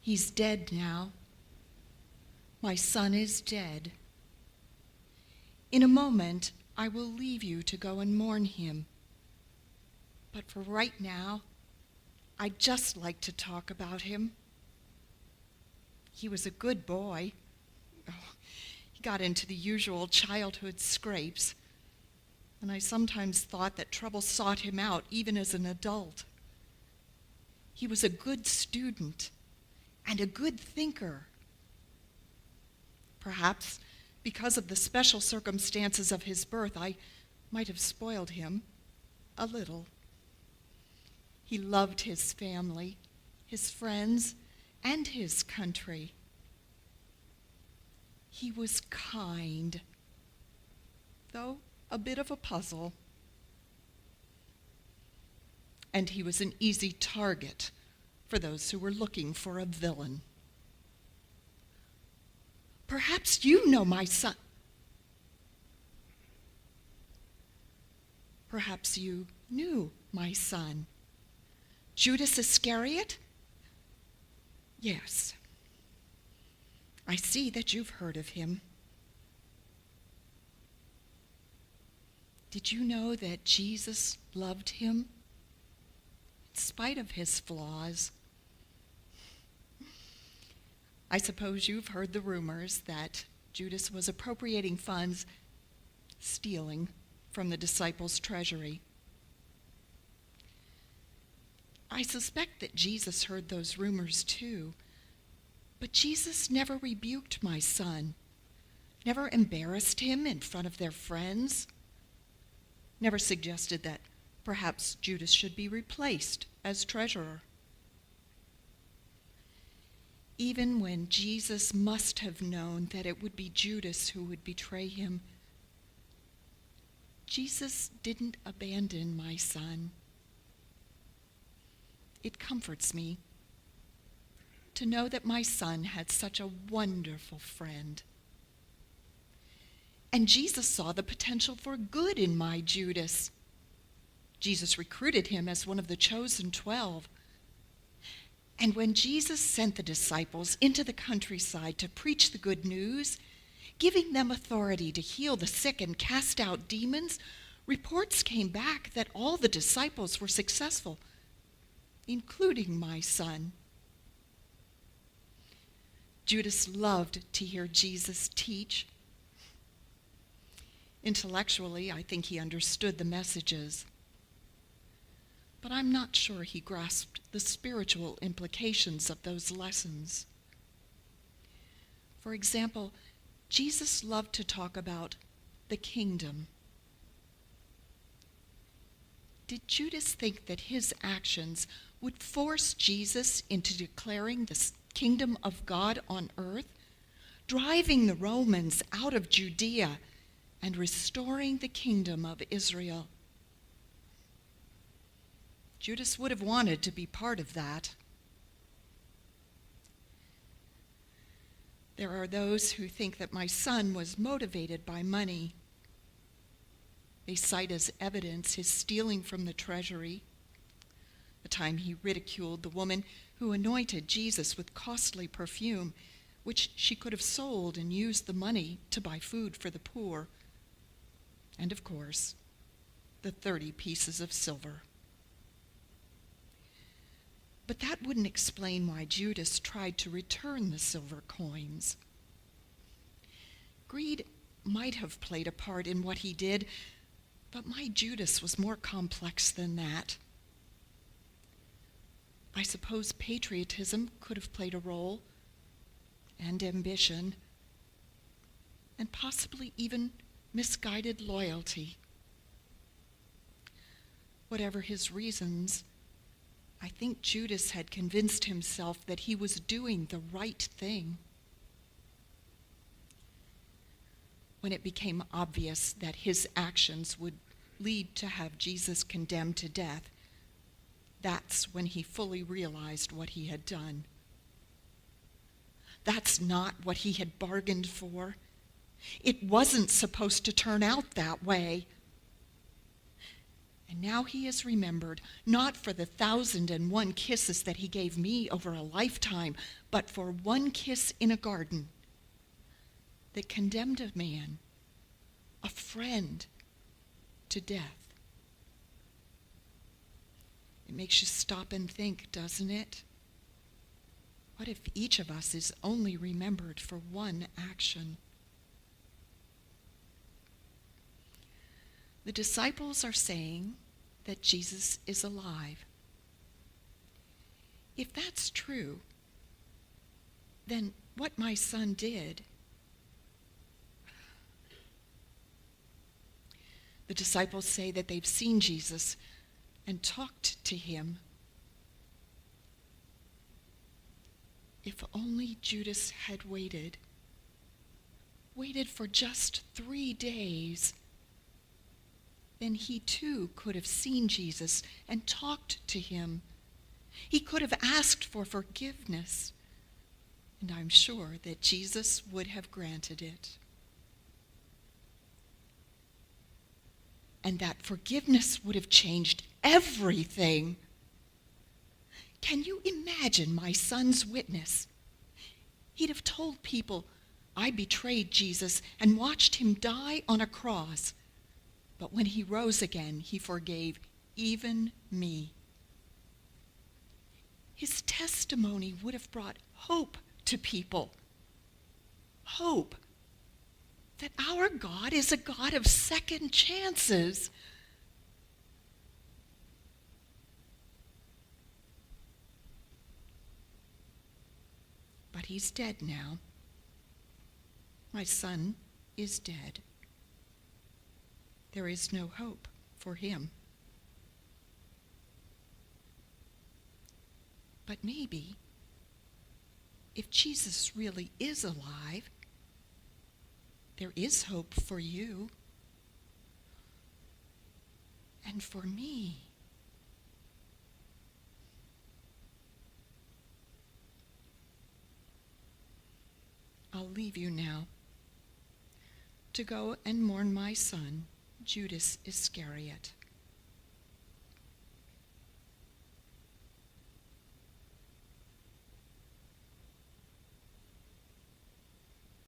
He's dead now. My son is dead. In a moment, I will leave you to go and mourn him. But for right now, I'd just like to talk about him. He was a good boy. Oh, he got into the usual childhood scrapes, and I sometimes thought that trouble sought him out even as an adult. He was a good student and a good thinker. Perhaps because of the special circumstances of his birth, I might have spoiled him a little. He loved his family, his friends, and his country. He was kind, though a bit of a puzzle. And he was an easy target for those who were looking for a villain. Perhaps you know my son. Perhaps you knew my son. Judas Iscariot? Yes. I see that you've heard of him. Did you know that Jesus loved him in spite of his flaws? I suppose you've heard the rumors that Judas was appropriating funds, stealing from the disciples' treasury. I suspect that Jesus heard those rumors too, but Jesus never rebuked my son, never embarrassed him in front of their friends, never suggested that perhaps Judas should be replaced as treasurer. Even when Jesus must have known that it would be Judas who would betray him, Jesus didn't abandon my son. It comforts me to know that my son had such a wonderful friend. And Jesus saw the potential for good in my Judas. Jesus recruited him as one of the chosen 12. And when Jesus sent the disciples into the countryside to preach the good news, giving them authority to heal the sick and cast out demons, reports came back that all the disciples were successful, including my son. Judas loved to hear Jesus teach. Intellectually, I think he understood the messages, but I'm not sure he grasped the spiritual implications of those lessons. For example, Jesus loved to talk about the kingdom. Did Judas think that his actions would force Jesus into declaring the kingdom of God on earth, driving the Romans out of Judea and restoring the kingdom of Israel? Judas would have wanted to be part of that. There are those who think that my son was motivated by money. They cite as evidence his stealing from the treasury, the time he ridiculed the woman who anointed Jesus with costly perfume, which she could have sold and used the money to buy food for the poor, and of course, the 30 pieces of silver. But that wouldn't explain why Judas tried to return the silver coins. Greed might have played a part in what he did, but my Judas was more complex than that. I suppose patriotism could have played a role, and ambition, and possibly even misguided loyalty. Whatever his reasons, I think Judas had convinced himself that he was doing the right thing. When it became obvious that his actions would lead to have Jesus condemned to death, that's when he fully realized what he had done. That's not what he had bargained for. It wasn't supposed to turn out that way. And now he is remembered, not for the 1,001 kisses that he gave me over a lifetime, but for one kiss in a garden that condemned a man, a friend, to death. It makes you stop and think, doesn't it? What if each of us is only remembered for one action? The disciples are saying that Jesus is alive. If that's true, then what my son did, the disciples say that they've seen Jesus and talked to him. If only Judas had waited for just 3 days, then he too could have seen Jesus and talked to him. He could have asked for forgiveness, and I'm sure that Jesus would have granted it. And that forgiveness would have changed everything. Can you imagine my son's witness? He'd have told people, I betrayed Jesus and watched him die on a cross. But when he rose again, he forgave even me. His testimony would have brought hope to people. Hope that our God is a God of second chances. But he's dead now. My son is dead. There is no hope for him. But maybe, if Jesus really is alive, there is hope for you and for me. I'll leave you now to go and mourn my son, Judas Iscariot.